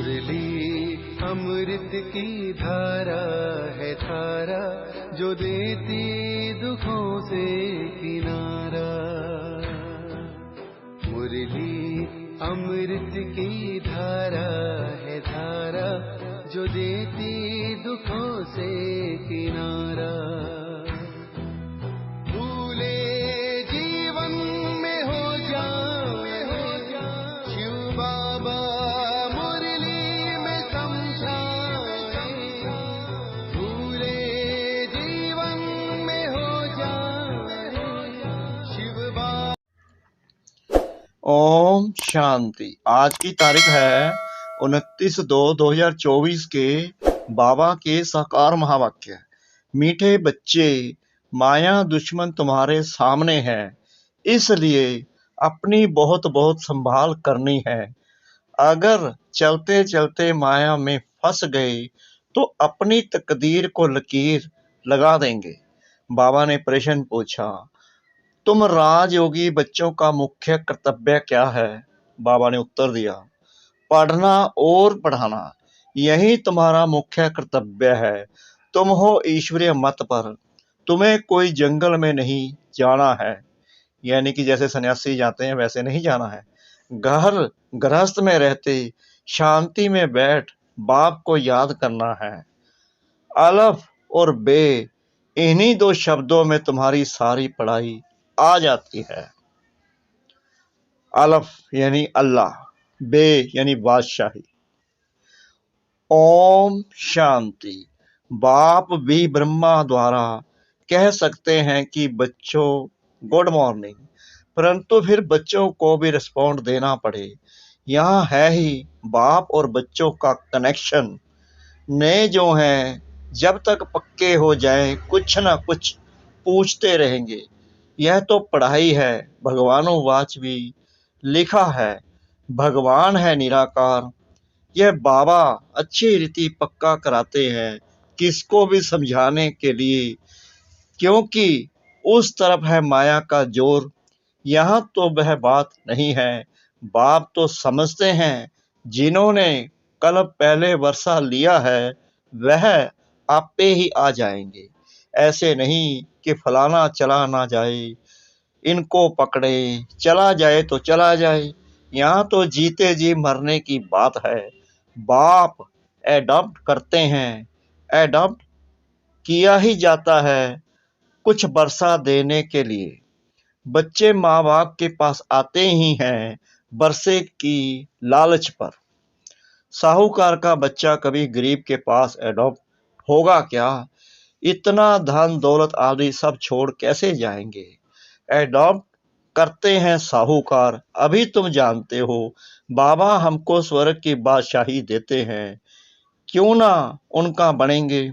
मुरली अमृत की धारा है धारा, जो देती दुखों से किनारा। मुरली अमृत की धारा है धारा, जो देती दुखों से किनारा। भूले जीवन में हो जाए शिव बाबा मुरली में समझाए। भूले जीवन में हो जाए शिव बाबा। ओम शांति। आज की तारीख है 29/2/2024 के बाबा के साकार महावाक्य। मीठे बच्चे, माया दुश्मन तुम्हारे सामने है, इसलिए अपनी बहुत बहुत संभाल करनी है। अगर चलते चलते माया में फंस गए तो अपनी तकदीर को लकीर लगा देंगे। बाबा ने प्रश्न पूछा, तुम राजयोगी बच्चों का मुख्य कर्तव्य क्या है? बाबा ने उत्तर दिया, पढ़ना और पढ़ाना, यही तुम्हारा मुख्य कर्तव्य है। तुम हो ईश्वरीय मत पर, तुम्हें कोई जंगल में नहीं जाना है, यानी कि जैसे सन्यासी जाते हैं वैसे नहीं जाना है। घर गृहस्थ में रहते शांति में बैठ बाप को याद करना है। अलफ और बे, इन्हीं दो शब्दों में तुम्हारी सारी पढ़ाई आ जाती है। अलफ यानी अल्लाह, बे यानी बादशाही। ओम शांति। बाप भी ब्रह्मा द्वारा कह सकते हैं कि बच्चों गुड मॉर्निंग, परंतु फिर बच्चों को भी रिस्पॉन्ड देना पड़े। यहाँ है ही बाप और बच्चों का कनेक्शन। नए जो हैं जब तक पक्के हो जाएं कुछ ना कुछ पूछते रहेंगे। यह तो पढ़ाई है। भगवानोवाच भी लिखा है, भगवान है निराकार। यह बाबा अच्छी रीति पक्का कराते हैं किसको भी समझाने के लिए, क्योंकि उस तरफ है माया का जोर। यहाँ तो वह बात नहीं है। बाप तो समझते हैं जिन्होंने कल पहले वर्षा लिया है वह आपे ही आ जाएंगे। ऐसे नहीं कि फलाना चला ना जाए, इनको पकड़े, चला जाए तो चला जाए। यहाँ तो जीते जी मरने की बात है। बाप एडॉप्ट करते हैं, एडॉप्ट किया ही जाता है कुछ बरसा देने के लिए। बच्चे माँ बाप के पास आते ही हैं बरसे की लालच पर। साहूकार का बच्चा कभी गरीब के पास एडॉप्ट होगा क्या? इतना धन दौलत आदि सब छोड़ कैसे जाएंगे? एडॉप्ट करते हैं साहूकार। अभी तुम जानते हो बाबा हमको स्वर्ग की बादशाही देते हैं, क्यों ना उनका बनेंगे।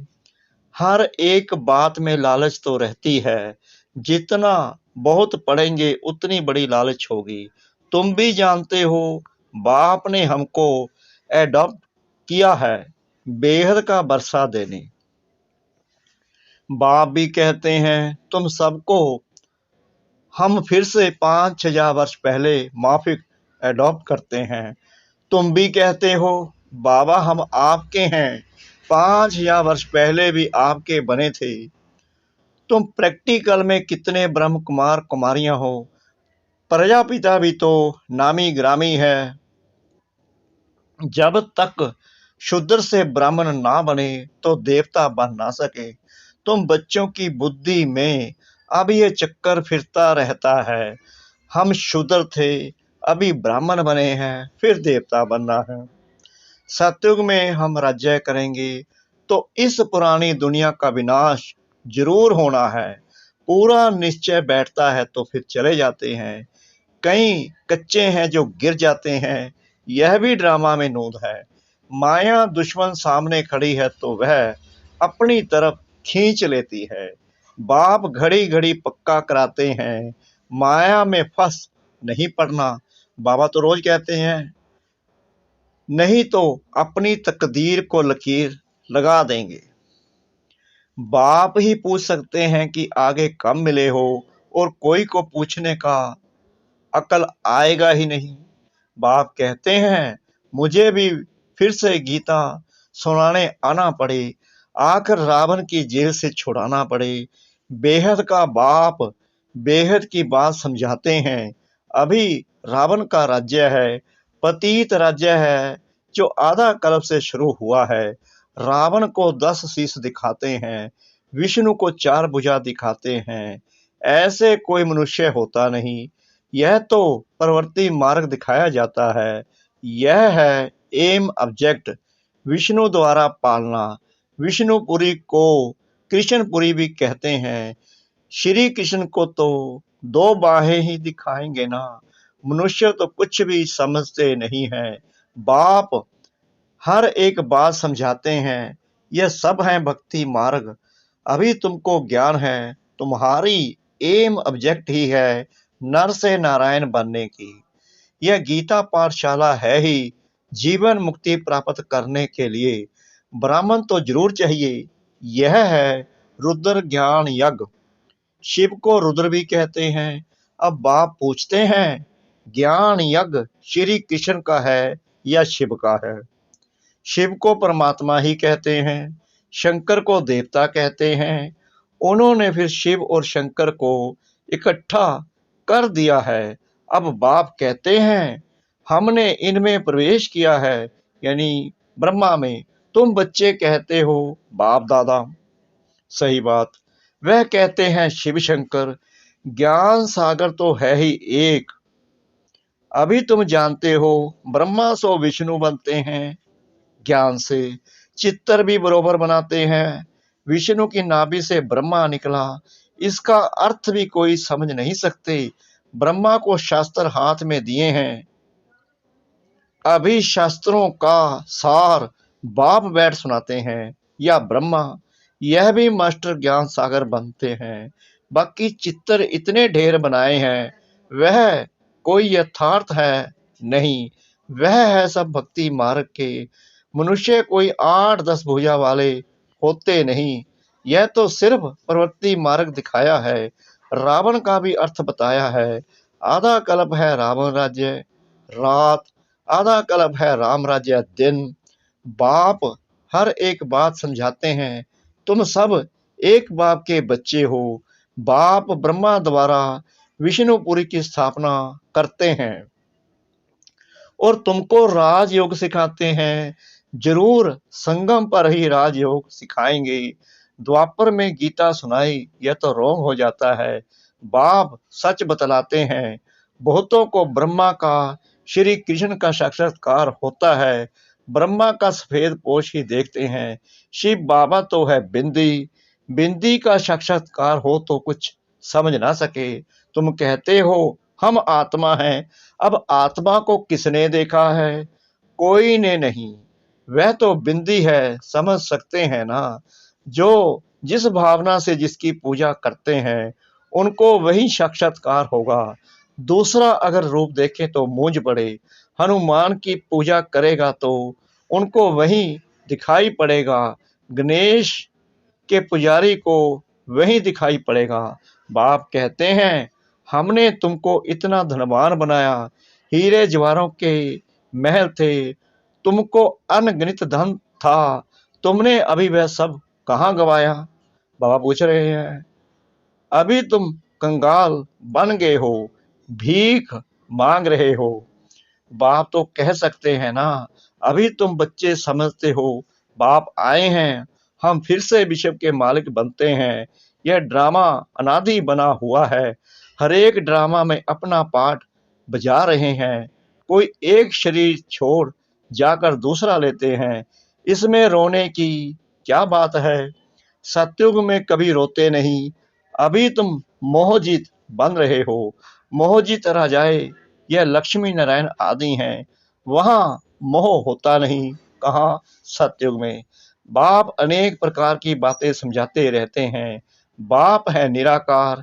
हर एक बात में लालच तो रहती है। जितना बहुत पढ़ेंगे उतनी बड़ी लालच होगी। तुम भी जानते हो बाप ने हमको एडॉप्ट किया है बेहद का बरसा देने। बाप भी कहते हैं तुम सबको हम फिर से 5,000 वर्ष पहले माफिक एडॉप्ट करते हैं। तुम भी कहते हो बाबा हम आपके हैं, 5,000 वर्ष पहले भी आपके बने थे। तुम प्रैक्टिकल में कितने ब्रह्म कुमार कुमारियां हो। प्रजापिता भी तो नामी ग्रामी है। जब तक शूद्र से ब्राह्मण ना बने तो देवता बन ना सके। तुम बच्चों की बुद्धि में अब ये चक्कर फिरता रहता है, हम शूद्र थे अभी ब्राह्मण बने हैं फिर देवता बनना है। सतयुग में हम राज्य करेंगे तो इस पुरानी दुनिया का विनाश जरूर होना है। पूरा निश्चय बैठता है तो फिर चले जाते हैं। कई कच्चे हैं जो गिर जाते हैं, यह भी ड्रामा में नूद है। माया दुश्मन सामने खड़ी है तो वह अपनी तरफ खींच लेती है। बाप घड़ी घड़ी पक्का कराते हैं, माया में फंस नहीं पड़ना। बाबा तो रोज कहते हैं, नहीं तो अपनी तकदीर को लकीर लगा देंगे। बाप ही पूछ सकते हैं कि आगे कब मिले हो, और कोई को पूछने का अकल आएगा ही नहीं। बाप कहते हैं मुझे भी फिर से गीता सुनाने आना पड़े, आखिर रावण की जेल से छुड़ाना पड़े। बेहद का बाप बेहद की बात समझाते हैं। अभी रावण का राज्य है, पतित राज्य है, जो आधा कल्प से शुरू हुआ है। रावण को 10 शीश दिखाते हैं, विष्णु को 4 भुजा दिखाते हैं। ऐसे कोई मनुष्य होता नहीं। यह तो प्रवृत्ति मार्ग दिखाया जाता है। यह है एम ऑब्जेक्ट, विष्णु द्वारा पालना। विष्णुपुरी को कृष्णपुरी भी कहते हैं। श्री कृष्ण को तो 2 बाहें ही दिखाएंगे ना। मनुष्य तो कुछ भी समझते नहीं है। बाप हर एक बात समझाते हैं। यह सब है भक्ति मार्ग। अभी तुमको ज्ञान है, तुम्हारी एम ऑब्जेक्ट ही है नर से नारायण बनने की। यह गीता पाठशाला है ही जीवन मुक्ति प्राप्त करने के लिए। ब्राह्मण तो जरूर चाहिए। यह है रुद्र ज्ञान यज्ञ। शिव को रुद्र भी कहते हैं। अब बाप पूछते हैं, ज्ञान यज्ञ श्री कृष्ण का है या शिव का है? शिव को परमात्मा ही कहते हैं, शंकर को देवता कहते हैं। उन्होंने फिर शिव और शंकर को इकट्ठा कर दिया है। अब बाप कहते हैं, हमने इनमें प्रवेश किया है, यानी ब्रह्मा में। तुम बच्चे कहते हो बाप दादा। सही बात। वह कहते हैं शिव शंकर। ज्ञान सागर तो है ही एक। अभी तुम जानते हो ब्रह्मा सो विष्णु बनते हैं ज्ञान से। चित्तर भी बरोबर बनाते हैं। विष्णु की नाभि से ब्रह्मा निकला, इसका अर्थ भी कोई समझ नहीं सकते। ब्रह्मा को शास्त्र हाथ में दिए हैं। अभी शास्त्रों का सार बाप बैठ सुनाते हैं या ब्रह्मा। यह भी मास्टर ज्ञान सागर बनते हैं। बाकी चित्तर इतने ढेर बनाए हैं, वह कोई यथार्थ है नहीं। वह है सब भक्ति मार्ग के। मनुष्य कोई 8-10 भुजा वाले होते नहीं। यह तो सिर्फ प्रवृत्ति मार्ग दिखाया है। रावण का भी अर्थ बताया है। आधा कल्प है रावण राज्य रात, आधा कल्प है राम राज्य दिन। बाप हर एक बात समझाते हैं। तुम सब एक बाप के बच्चे हो। बाप ब्रह्मा द्वारा विष्णुपुरी की स्थापना करते हैं और तुमको राजयोग सिखाते हैं। जरूर संगम पर ही राजयोग सिखाएंगे। द्वापर में गीता सुनाई, यह तो रोंग हो जाता है। बाप सच बतलाते हैं। बहुतों को ब्रह्मा का श्री कृष्ण का साक्षात्कार होता है। ब्रह्मा का सफेद पोष ही देखते हैं। शिव बाबा तो है बिंदी। बिंदी का साक्षात्कार हो तो कुछ समझ ना सके। तुम कहते हो हम आत्मा हैं। अब आत्मा को किसने देखा है? कोई ने नहीं। वह तो बिंदी है, समझ सकते हैं ना। जो जिस भावना से जिसकी पूजा करते हैं, उनको वही साक्षात्कार होगा। दूसरा अगर रूप देखे तो मूंझ पड़े। हनुमान की पूजा करेगा तो उनको वही दिखाई पड़ेगा। गणेश के पुजारी को वही दिखाई पड़ेगा। बाप कहते हैं, हमने तुमको इतना धनवान बनाया। हीरे जवाहरों के महल थे, तुमको अनगिनत धन था। तुमने अभी वह सब कहाँ गवाया? बाबा पूछ रहे हैं। अभी तुम कंगाल बन गए हो, भीख मांग रहे हो। बाप तो कह सकते हैं ना, अभी तुम बच्चे समझते हो। बाप आए हैं, हम फिर से विश्व के मालिक बनते हैं। यह ड्रामा अनादि बना हुआ है। हर एक ड्रामा में अपना पार्ट बजा रहे हैं। कोई एक शरीर छोड़ जाकर दूसरा लेते हैं। इसमें रोने की क्या बात है? सतयुग में कभी रोते नहीं। अभी तुम मोहजीत बन रहे हो। मोहजीत राजाए यह लक्ष्मी नारायण आदि हैं। वहां मोह होता नहीं। कहाँ? सतयुग में। बाप अनेक प्रकार की बातें समझाते रहते हैं। बाप है निराकार।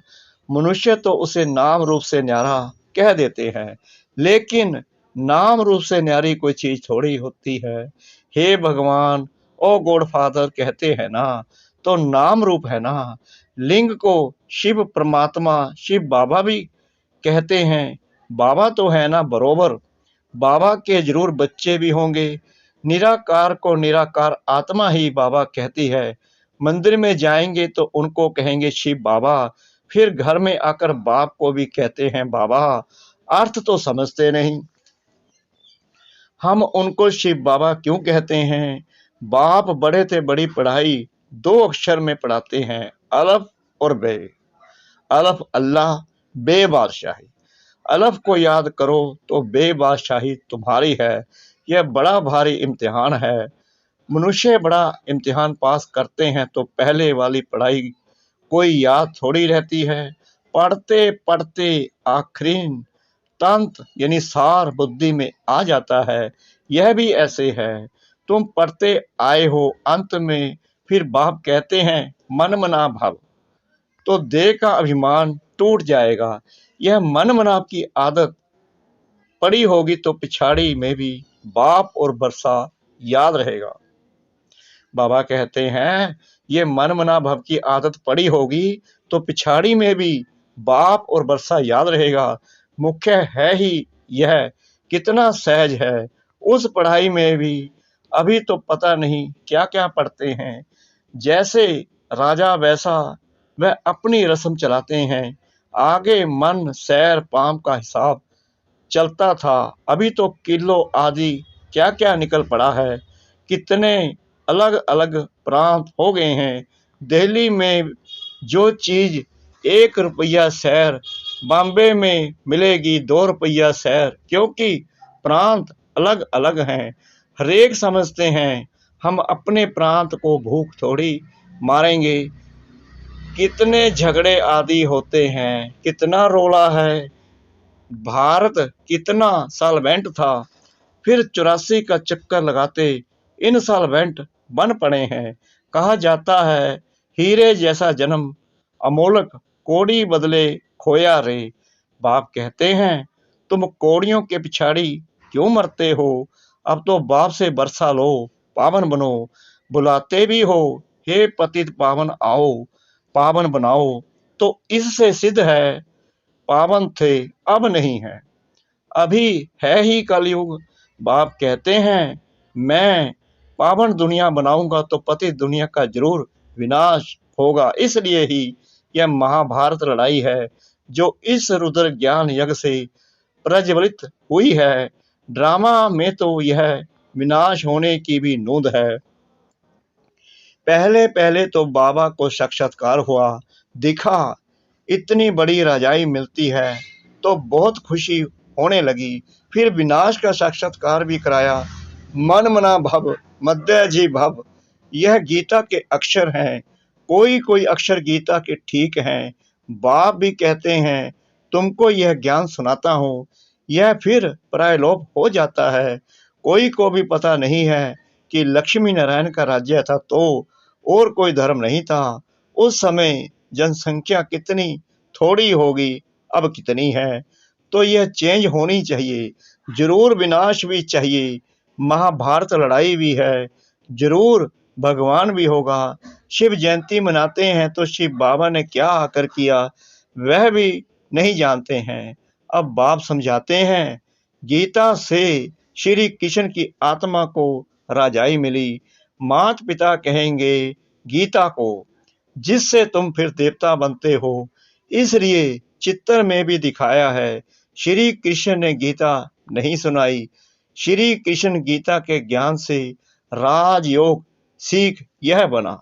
मनुष्य तो उसे नाम रूप से न्यारा कह देते हैं, लेकिन नाम रूप से न्यारी कोई चीज थोड़ी होती है। हे भगवान, ओ गॉड फादर कहते हैं ना, तो नाम रूप है ना। लिंग को शिव परमात्मा शिव बाबा भी कहते हैं। बाबा तो है ना बरोबर। बाबा के जरूर बच्चे भी होंगे। निराकार को निराकार आत्मा ही बाबा कहती है। मंदिर में जाएंगे तो उनको कहेंगे शिव बाबा, फिर घर में आकर बाप को भी कहते हैं बाबा, अर्थ तो समझते नहीं। हम उनको शिव बाबा क्यों कहते हैं? बाप बड़े थे, बड़ी पढ़ाई 2 अक्षर में पढ़ाते हैं, अलफ और बे। अलफ अल्लाह, बे बादशाही। अलफ को याद करो तो बे बादशाही तुम्हारी है। यह बड़ा भारी इम्तिहान है। मनुष्य बड़ा इम्तिहान पास करते हैं तो पहले वाली पढ़ाई कोई याद थोड़ी रहती है। पढ़ते पढ़ते आखिरीन तंत यानी सार बुद्धि में आ जाता है। यह भी ऐसे है, तुम पढ़ते आए हो, अंत में फिर बाप कहते हैं मन मना भव, तो देह का अभिमान टूट जाएगा। यह मन मनाव की आदत पड़ी होगी तो पिछाड़ी में भी बाप और बरसा याद रहेगा। बाबा कहते हैं ये मन मना भव की आदत पड़ी होगी तो पिछाड़ी में भी बाप और बरसा याद रहेगा। मुख्य है ही यह कितना सहज है। उस पढ़ाई में भी अभी तो पता नहीं क्या क्या पढ़ते हैं। जैसे राजा वैसा वह अपनी रस्म चलाते हैं। आगे मन सैर पाम का हिसाब चलता था, अभी तो किलो आदि क्या क्या निकल पड़ा है। कितने अलग अलग प्रांत हो गए हैं। दिल्ली में जो चीज 1 रुपया सैर बॉम्बे में मिलेगी 2 रुपया सैर, क्योंकि प्रांत अलग अलग हैं। हरेक समझते हैं हम अपने प्रांत को भूख थोड़ी मारेंगे। कितने झगड़े आदि होते हैं, कितना रोला है। भारत कितना सॉल्वेंट था, फिर 84 का चक्कर लगाते इनसॉल्वेंट बन पड़े हैं। कहा जाता है हीरे जैसा जन्म अमोलक कोड़ी बदले खोया रे। बाप कहते हैं तुम कोड़ियों के पिछाड़ी क्यों मरते हो? अब तो बाप से बरसा लो, पावन बनो। बुलाते भी हो हे पतित पावन आओ, पावन बनाओ। तो इससे सिद्ध है पावन थे अब नहीं है, अभी है ही कलयुग। बाप कहते हैं मैं पावन दुनिया बनाऊंगा तो पतित दुनिया का जरूर विनाश होगा। इसलिए ही यह महाभारत लड़ाई है जो इस रुद्र ज्ञान यज्ञ से प्रज्वलित हुई है। ड्रामा में तो यह विनाश होने की भी नोंद है। पहले पहले तो बाबा को साक्षात्कार हुआ, दिखा इतनी बड़ी रजाई मिलती है तो बहुत खुशी होने लगी। फिर विनाश का साक्षात्कार भी कराया। मन मना भव मध्य जी भव, यह गीता के अक्षर हैं। कोई कोई अक्षर गीता के ठीक हैं। बाप भी कहते हैं तुमको यह ज्ञान सुनाता हूँ, यह फिर प्रायलोप हो जाता है। कोई को भी पता नहीं है कि लक्ष्मी नारायण का राज्य था तो और कोई धर्म नहीं था। उस समय जनसंख्या कितनी थोड़ी होगी, अब कितनी है। तो यह चेंज होनी चाहिए, जरूर विनाश भी चाहिए। महाभारत लड़ाई भी है, जरूर भगवान भी होगा। शिव जयंती मनाते हैं तो शिव बाबा ने क्या आकर किया वह भी नहीं जानते हैं। अब बाप समझाते हैं गीता से श्री कृष्ण की आत्मा को राजाई मिली। माता पिता कहेंगे गीता को, जिससे तुम फिर देवता बनते हो। इसलिए चित्र में भी दिखाया है। श्री कृष्ण ने गीता नहीं सुनाई, श्री कृष्ण गीता के ज्ञान से राजयोग सीख यह बना।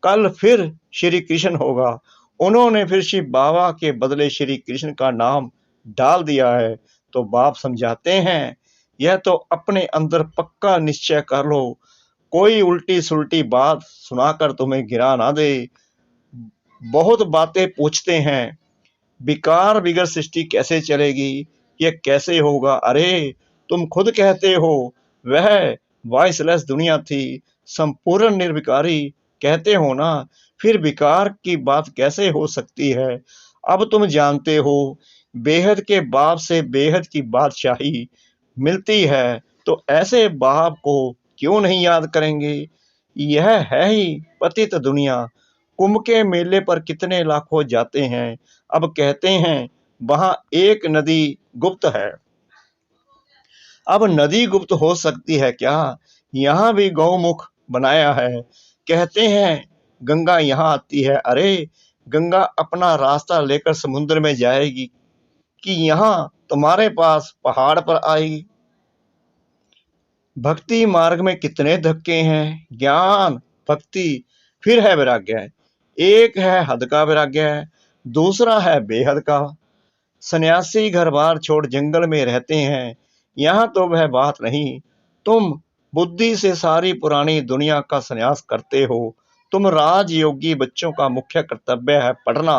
कल फिर श्री कृष्ण होगा। उन्होंने फिर शिव बाबा के बदले श्री कृष्ण का नाम डाल दिया है। तो बाप समझाते हैं यह तो अपने अंदर पक्का निश्चय कर लो, कोई उल्टी सुल्टी बात सुनाकर तुम्हें गिरा ना दे। बहुत बातें पूछते हैं, विकार बिगर सृष्टि कैसे चलेगी, यह कैसे होगा? अरे तुम खुद कहते हो वह वॉइसलेस दुनिया थी, संपूर्ण निर्विकारी कहते हो ना, फिर विकार की बात कैसे हो सकती है? अब तुम जानते हो बेहद के बाप से बेहद की बादशाही मिलती है, तो ऐसे बाप को क्यों नहीं याद करेंगे? यह है ही पतित दुनिया। कुंभ के मेले पर कितने लाखों जाते हैं। अब कहते हैं वहां एक नदी गुप्त है, अब नदी गुप्त हो सकती है क्या? यहाँ भी गौमुख बनाया है। कहते हैं गंगा यहाँ आती है। अरे गंगा अपना रास्ता लेकर समुद्र में जाएगी कि यहाँ तुम्हारे पास पहाड़ पर आएगी? भक्ति मार्ग में कितने धक्के हैं। ज्ञान, भक्ति, फिर है वैराग्य। एक है हद का वैराग्य, दूसरा है बेहद का। सन्यासी घर बार छोड़ जंगल में रहते हैं, यहाँ तो वह बात नहीं। तुम बुद्धि से सारी पुरानी दुनिया का सन्यास करते हो। तुम राजयोगी बच्चों का मुख्य कर्तव्य है पढ़ना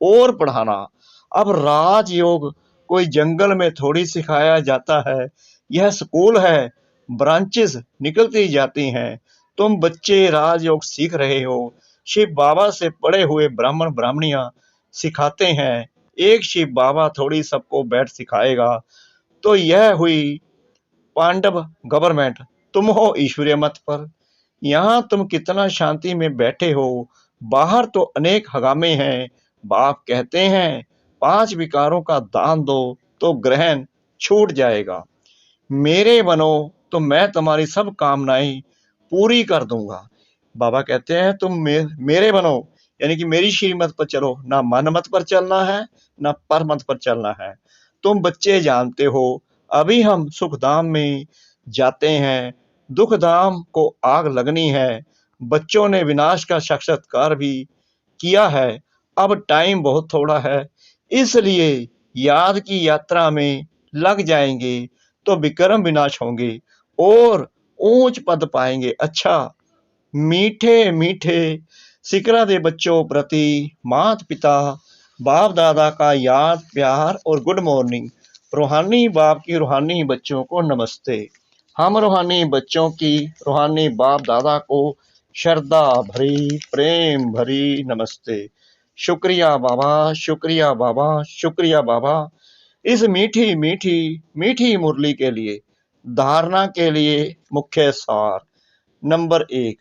और पढ़ाना। अब राजयोग कोई जंगल में थोड़ी सिखाया जाता है, यह स्कूल है, ब्रांचेस निकलती जाती हैं। तुम बच्चे राजयोग सीख रहे हो। शिव बाबा से पढ़े हुए ब्राह्मण ब्राह्मणियां सिखाते हैं। एक शिव बाबा थोड़ी सबको बैठ सिखाएगा। तो यह हुई पांडव गवर्नमेंट, तुम हो ईश्वरीय मत पर। यहाँ तुम कितना शांति में बैठे हो, बाहर तो अनेक हगामे हैं। बाप कहते हैं 5 विकारों का दान दो तो ग्रहण छूट जाएगा। मेरे बनो तो मैं तुम्हारी सब कामनाएं पूरी कर दूंगा। बाबा कहते हैं तुम मेरे बनो, यानी कि मेरी श्रीमत पर चलो। ना मन मत पर चलना है, ना पर मत पर चलना है। तुम बच्चे जानते हो अभी हम सुखधाम में जाते हैं, दुखधाम को आग लगनी है। बच्चों ने विनाश का साक्षात्कार भी किया है। अब टाइम बहुत थोड़ा है, इसलिए याद की यात्रा में लग जाएंगे तो विक्रम विनाश होंगे और ऊंच पद पाएंगे। अच्छा मीठे मीठे सिकरा दे बच्चों प्रति माता पिता बाप दादा का याद प्यार और गुड मॉर्निंग। रूहानी बाप की रूहानी बच्चों को नमस्ते। हम रूहानी बच्चों की रूहानी बाप दादा को श्रद्धा भरी प्रेम भरी नमस्ते। शुक्रिया बाबा, शुक्रिया बाबा, शुक्रिया बाबा। इस मीठी मीठी मीठी मुरली के लिए धारणा के लिए मुख्य सार। नंबर 1,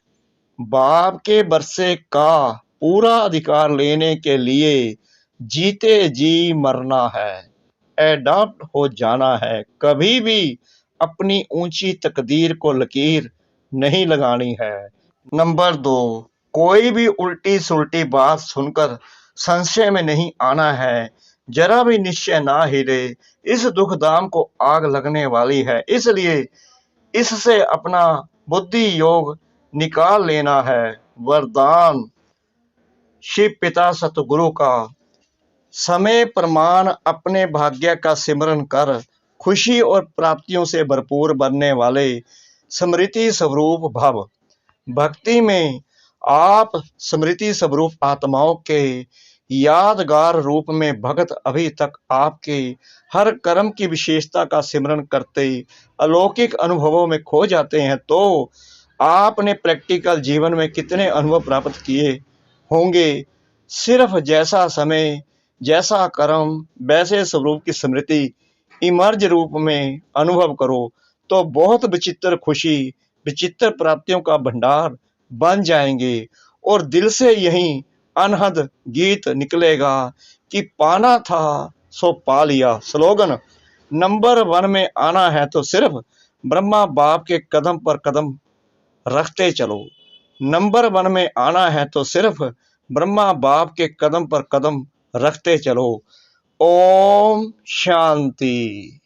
बाप के बरसे का पूरा अधिकार लेने के लिए जीते जी मरना है, एडॉप्ट हो जाना है। कभी भी अपनी ऊंची तकदीर को लकीर नहीं लगानी है। नंबर 2, कोई भी उल्टी सुल्टी बात सुनकर संशय में नहीं आना है। जरा भी निश्चय ना हिले, इस दुखधाम को आग लगने वाली है, इसलिए इससे अपना बुद्धि योग निकाल लेना है। वरदान शिव पिता सतगुरु का, समय प्रमाण अपने भाग्य का सिमरन कर खुशी और प्राप्तियों से भरपूर बनने वाले स्मृति स्वरूप भव। भक्ति में आप स्मृति स्वरूप आत्माओं के यादगार रूप में भगत अभी तक आपके हर कर्म की विशेषता का सिमरन करते अलौकिक अनुभवों में खो जाते हैं। तो आपने प्रैक्टिकल जीवन में कितने अनुभव प्राप्त किए होंगे। सिर्फ जैसा समय जैसा कर्म वैसे स्वरूप की स्मृति इमर्ज रूप में अनुभव करो तो बहुत विचित्र खुशी विचित्र प्राप्तियों का भंडार बन जाएंगे और दिल से यही अनहद गीत निकलेगा कि पाना था सो पा लिया। स्लोगन, नंबर 1 में आना है तो सिर्फ ब्रह्मा बाप के कदम पर कदम रखते चलो। नंबर 1 में आना है तो सिर्फ ब्रह्मा बाप के कदम पर कदम रखते चलो। ओम शांति।